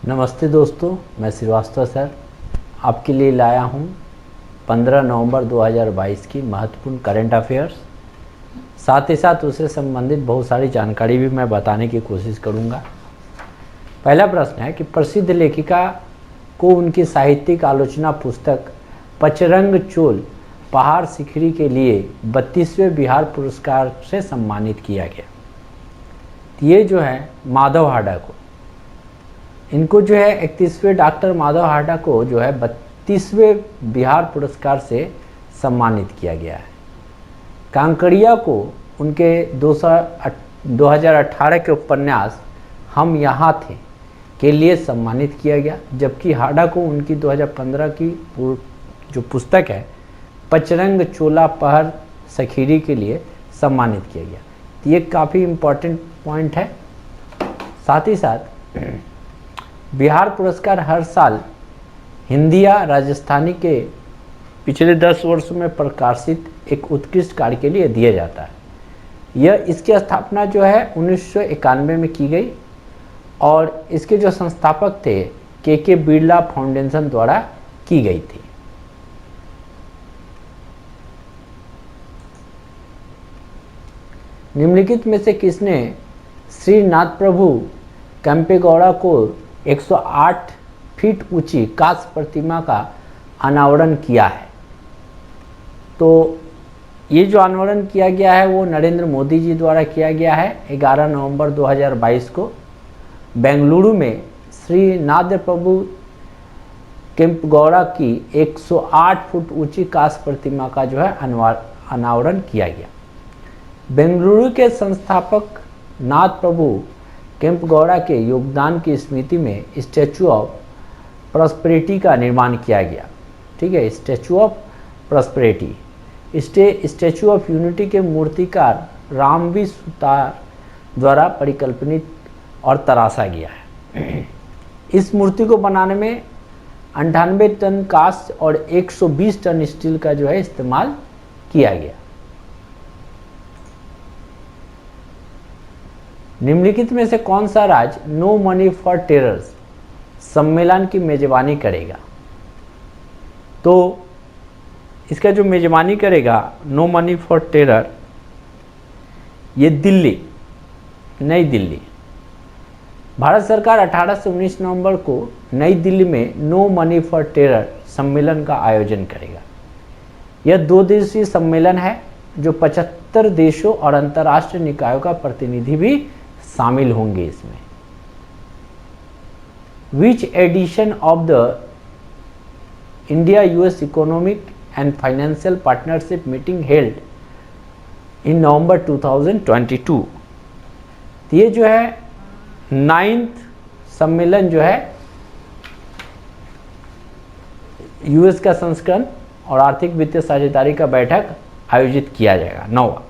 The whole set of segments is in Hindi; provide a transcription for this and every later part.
नमस्ते दोस्तों, मैं श्रीवास्तव सर आपके लिए लाया हूँ 15 नवंबर 2022 की महत्वपूर्ण करंट अफेयर्स। साथ ही साथ उससे संबंधित बहुत सारी जानकारी भी मैं बताने की कोशिश करूँगा। पहला प्रश्न है कि प्रसिद्ध लेखिका को उनकी साहित्यिक आलोचना पुस्तक पचरंग चोल पहाड़ सिखरी के लिए 32वें बिहार पुरस्कार से सम्मानित किया गया। ये जो है माधव हाडा को, इनको जो है 31वें डॉक्टर माधव हाडा को जो है 32वें बिहार पुरस्कार से सम्मानित किया गया है। कांकड़िया को उनके 2018 के उपन्यास हम यहाँ थे के लिए सम्मानित किया गया, जबकि हाडा को उनकी 2015 की जो पुस्तक है पचरंग चोला पहाड़ सखीरी के लिए सम्मानित किया गया। तो ये काफ़ी इम्पोर्टेंट पॉइंट है। साथ ही साथ बिहार पुरस्कार हर साल हिंदी या राजस्थानी के पिछले 10 वर्षों में प्रकाशित एक उत्कृष्ट कार्य के लिए दिया जाता है। इसकी स्थापना जो है 1991 में की गई और इसके जो संस्थापक थे के बिरला फाउंडेशन द्वारा की गई थी। निम्नलिखित में से किसने श्री नाथ प्रभु केम्पेगौड़ा को 108 फीट ऊंची कांस्य प्रतिमा का अनावरण किया है? तो ये जो अनावरण किया गया है वो नरेंद्र मोदी जी द्वारा किया गया है 11 नवंबर 2022 को बेंगलुरु में श्री नाथ प्रभु केम्पेगौड़ा की 108 फुट ऊंची कांस्य प्रतिमा का जो है अनावरण किया गया। बेंगलुरु के संस्थापक नाथ प्रभु केम्पेगौड़ा के योगदान की स्मृति में स्टैचू ऑफ प्रॉस्पेरिटी का निर्माण किया गया। ठीक है, statue of prosperity statue of unity के मूर्तिकार रामवी सुतार द्वारा परिकल्पित और तराशा गया है। इस मूर्ति को बनाने में 98 टन कांस्य और 120 टन स्टील का जो है इस्तेमाल किया गया। निम्नलिखित में से कौन सा राज्य नो मनी फॉर टेरर्स सम्मेलन की मेजबानी करेगा? तो इसका जो मेजबानी करेगा नो मनी फॉर टेरर, ये नई दिल्ली। भारत सरकार 18 से 19 नवंबर को नई दिल्ली में नो मनी फॉर टेरर सम्मेलन का आयोजन करेगा। यह 2 दिवसीय सम्मेलन है जो 75 देशों और अंतर्राष्ट्रीय निकायों का प्रतिनिधि भी शामिल होंगे इसमें। Which edition of the India-US Economic and Financial Partnership meeting held in November 2022? तो ये जो है 9th सम्मेलन जो है यूएस का संस्करण और आर्थिक वित्तीय साझेदारी का बैठक आयोजित किया जाएगा। 9वां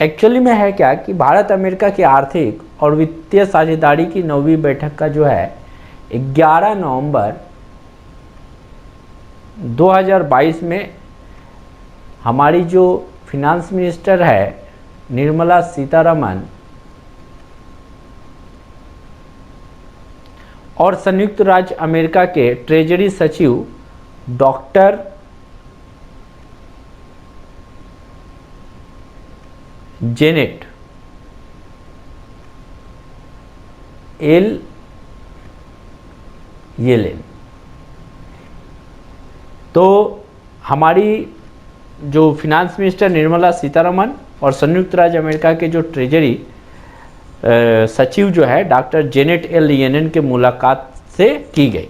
एक्चुअली में है क्या कि भारत अमेरिका की आर्थिक और वित्तीय साझेदारी की 9वीं बैठक का जो है 11 नवंबर 2022 में हमारी जो फिनांस मिनिस्टर है निर्मला सीतारमण और संयुक्त राज्य अमेरिका के ट्रेजरी सचिव डॉक्टर जेनेट येलेन, तो हमारी जो फिनांस मिनिस्टर निर्मला सीतारमण और संयुक्त राज्य अमेरिका के जो ट्रेजरी सचिव जो है डॉक्टर जेनेट येलेन के मुलाकात से की गई।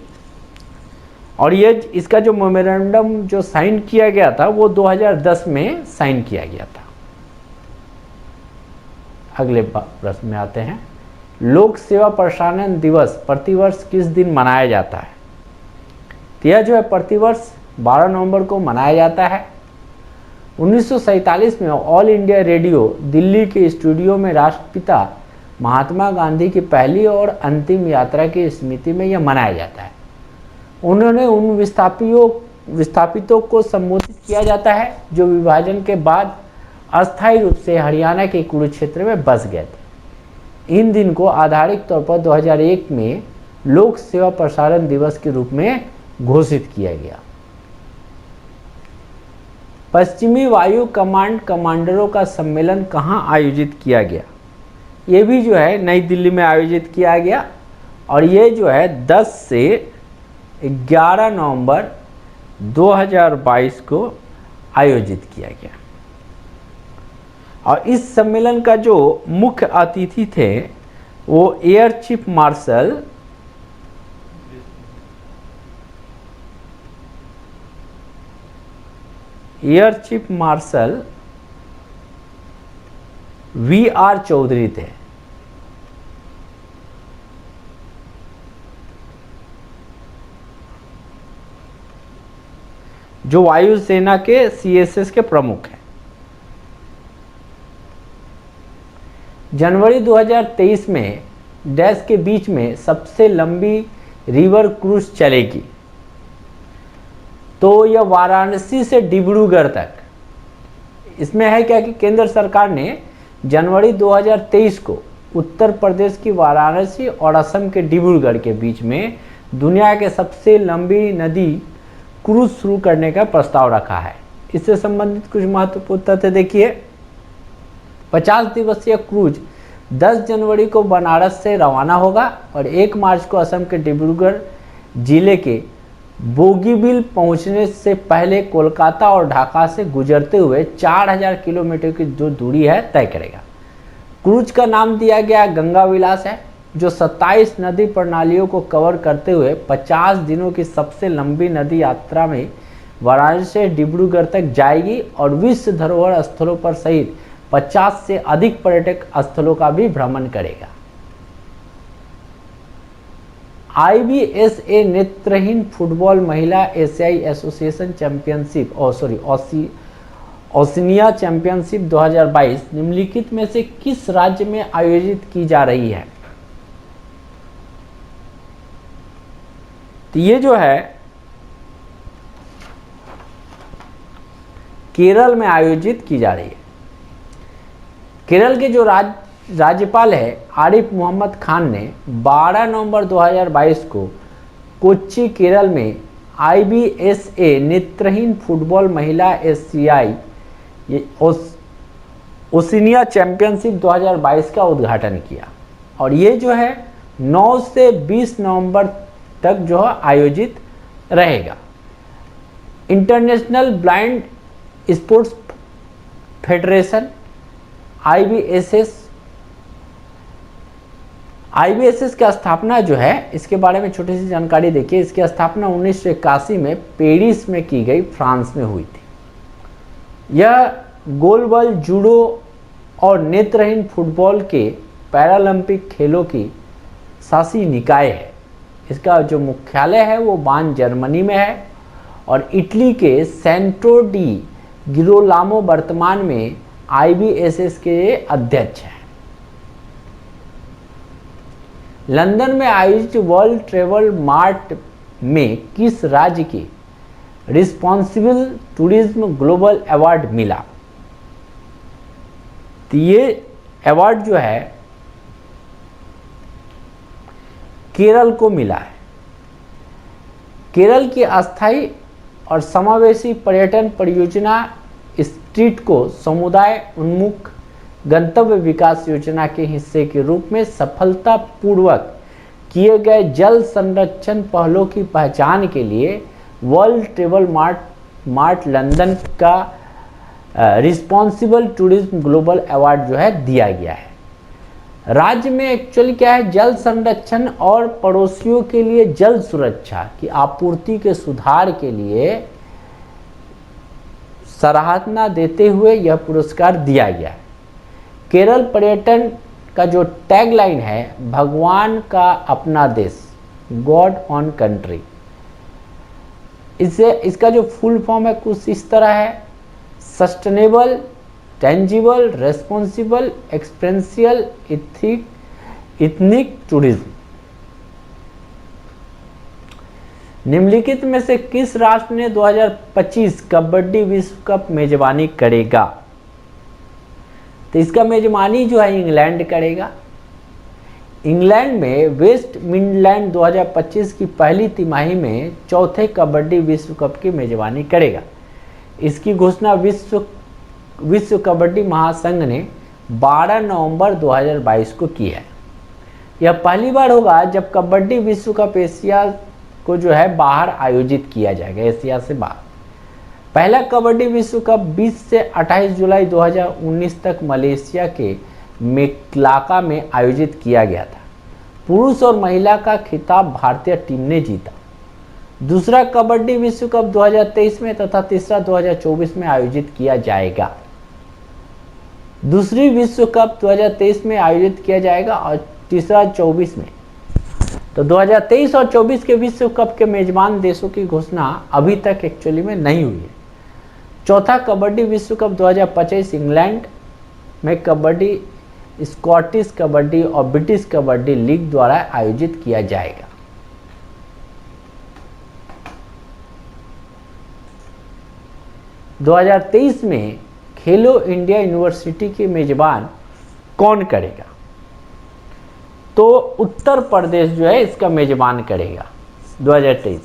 और ये इसका जो मेमोरेंडम जो साइन किया गया था वो 2010 में साइन किया गया था। अगले प्रश्न में आते हैं, लोक सेवा प्रसारण दिवस प्रतिवर्ष किस दिन मनाया जाता है? तो यह जो है प्रतिवर्ष 12 नवंबर को मनाया जाता है। 1947 में ऑल इंडिया रेडियो दिल्ली के स्टूडियो में राष्ट्रपिता महात्मा गांधी की पहली और अंतिम यात्रा की स्मृति में यह मनाया जाता है। उन्होंने उन विस्थापितों को संबोधित किया जाता है जो विभाजन के बाद अस्थायी रूप से हरियाणा के कुरुक्षेत्र में बस गए थे। इन दिन को आधारिक तौर पर 2001 में लोक सेवा प्रसारण दिवस के रूप में घोषित किया गया। पश्चिमी वायु कमांड कमांडरों का सम्मेलन कहाँ आयोजित किया गया? ये भी जो है नई दिल्ली में आयोजित किया गया और ये जो है 10 से 11 नवंबर 2022 को आयोजित किया गया। और इस सम्मेलन का जो मुख्य अतिथि थे वो air chief marshal V R. Chaudhary थे। जो वायुसेना के सीएसएस के प्रमुख हैं। जनवरी 2023 में देश के बीच में सबसे लंबी रिवर क्रूज चलेगी। तो यह वाराणसी से डिब्रूगढ़ तक। इसमें है क्या कि केंद्र सरकार ने जनवरी 2023 को उत्तर प्रदेश की वाराणसी और असम के डिब्रूगढ़ के बीच में दुनिया के सबसे लंबी नदी क्रूज शुरू करने का प्रस्ताव रखा है। इससे संबंधित कुछ महत्वपूर्ण तथ्य देखिए। 50 दिवसीय क्रूज 10 जनवरी को बनारस से रवाना होगा और 1 मार्च को असम के डिब्रूगढ़ जिले के बोगीबिल पहुंचने से पहले कोलकाता और ढाका से गुजरते हुए 4000 किलोमीटर की जो दूरी है तय करेगा। क्रूज का नाम दिया गया गंगा विलास है, जो 27 नदी प्रणालियों को कवर करते हुए 50 दिनों की सबसे लंबी नदी यात्रा में वाराणसी से डिब्रूगढ़ तक जाएगी और विश्व धरोहर स्थलों पर सहित 50 से अधिक पर्यटक स्थलों का भी भ्रमण करेगा। IBSA नेत्रहीन फुटबॉल महिला एशियाई एसोसिएशन चैंपियनशिप ओशिनिया चैंपियनशिप 2022 निम्नलिखित में से किस राज्य में आयोजित की जा रही है? तो ये जो है केरल में आयोजित की जा रही है। केरल के जो राज्यपाल है आरिफ मोहम्मद खान ने 12 नवंबर 2022 को कोच्चि केरल में IBSA नेत्रहीन फुटबॉल महिला एशियाई ओशिनिया चैंपियनशिप 2022 का उद्घाटन किया और ये जो है 9 से 20 नवंबर तक जो है आयोजित रहेगा। International blind sports federation IBSS की स्थापना जो है, इसके बारे में छोटी सी जानकारी देखिए। इसकी स्थापना 1981 में पेरिस में की गई, फ्रांस में हुई थी। यह गोलबॉल, जूडो और नेत्रहीन फुटबॉल के पैरालंपिक खेलों की शासी निकाय है। इसका जो मुख्यालय है वो बान जर्मनी में है और इटली के सेंट्रो डी गिरोलामो वर्तमान में IBSS के अध्यक्ष हैं। लंदन में आयोजित वर्ल्ड ट्रेवल मार्ट में किस राज्य की रिस्पॉन्सिबल टूरिज्म ग्लोबल अवार्ड मिला? तो ये अवार्ड जो है केरल को मिला है। केरल की अस्थायी और समावेशी पर्यटन परियोजना स्ट्रीट को समुदाय उन्मुख गंतव्य विकास योजना के हिस्से के रूप में सफलतापूर्वक किए गए जल संरक्षण पहलों की पहचान के लिए वर्ल्ड ट्रेवल मार्ट लंदन का रिस्पॉन्सिबल टूरिज्म ग्लोबल अवार्ड जो है दिया गया है। राज्य में एक्चुअली क्या है, जल संरक्षण और पड़ोसियों के लिए जल सुरक्षा की आपूर्ति के सुधार के लिए सराहना देते हुए यह पुरस्कार दिया गया है। केरल पर्यटन का जो टैगलाइन है, भगवान का अपना देश, गॉड ऑन कंट्री, इसका जो फुल फॉर्म है कुछ इस तरह है, sustainable, tangible, responsible, experiential, ethnic tourism. निम्नलिखित में से किस राष्ट्र ने 2025 कबड्डी विश्व कप मेजबानी करेगा? तो इसका मेजबानी जो है इंग्लैंड करेगा। इंग्लैंड में वेस्ट मिडलैंड 2025 की पहली तिमाही में चौथे कबड्डी विश्व कप की मेजबानी करेगा। इसकी घोषणा विश्व कबड्डी महासंघ ने 12 नवंबर 2022 को की है। यह पहली बार होगा जब कबड्डी विश्व कप एशिया को जो है बाहर आयोजित किया जाएगा, एशिया से बाहर। पहला कबड्डी विश्व कप 20 से 28 जुलाई 2019 तक मलेशिया के मेक्लाका में आयोजित किया गया था। पुरुष और महिला का खिताब भारतीय टीम ने जीता। दूसरा कबड्डी विश्व कप 2023 में तथा तीसरा 2024 में आयोजित किया जाएगा। दूसरी विश्व कप 2023 में आयोजित किया जाएगा और तीसरा 24 में। तो 2023 और 24 के विश्व कप के मेजबान देशों की घोषणा अभी तक एक्चुअली में नहीं हुई है। चौथा कबड्डी विश्व कप 2025 इंग्लैंड में कबड्डी, स्कॉटिश कबड्डी और ब्रिटिश कबड्डी लीग द्वारा आयोजित किया जाएगा। दो 2023 में खेलो इंडिया यूनिवर्सिटी की मेजबान कौन करेगा? तो उत्तर प्रदेश जो है इसका मेजबान करेगा 2023।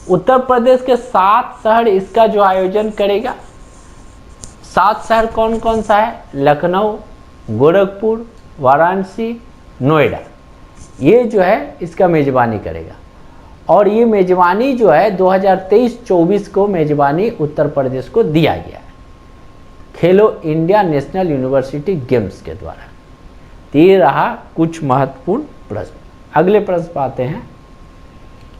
उत्तर प्रदेश के 7 शहर इसका जो आयोजन करेगा। 7 शहर कौन कौन सा है? लखनऊ, गोरखपुर, वाराणसी, नोएडा। ये जो है इसका मेजबानी करेगा और ये मेजबानी जो है 2023-24 को मेजबानी उत्तर प्रदेश को दिया गया है खेलो इंडिया नेशनल यूनिवर्सिटी गेम्स के द्वारा। ये रहा कुछ महत्वपूर्ण प्रश्न। अगले प्रश्न पर आते हैं।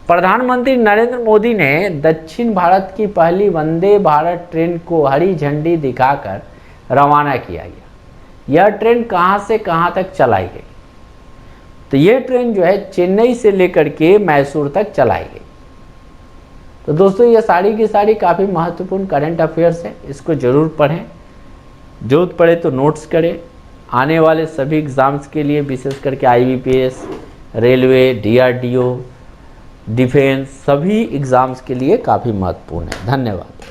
प्रधानमंत्री नरेंद्र मोदी ने दक्षिण भारत की पहली वंदे भारत ट्रेन को हरी झंडी दिखाकर रवाना किया गया। यह ट्रेन कहां से कहां तक चलाई गई? तो यह ट्रेन जो है चेन्नई से लेकर के मैसूर तक चलाई गई। तो दोस्तों ये सारी की सारी काफ़ी महत्वपूर्ण करंट अफेयर्स है, इसको जरूर पढ़ें। जरूरत पड़े तो नोट्स करें। आने वाले सभी एग्ज़ाम्स के लिए विशेष करके IBPS, रेलवे, DRDO, डिफेंस सभी एग्ज़ाम्स के लिए काफ़ी महत्वपूर्ण है। धन्यवाद।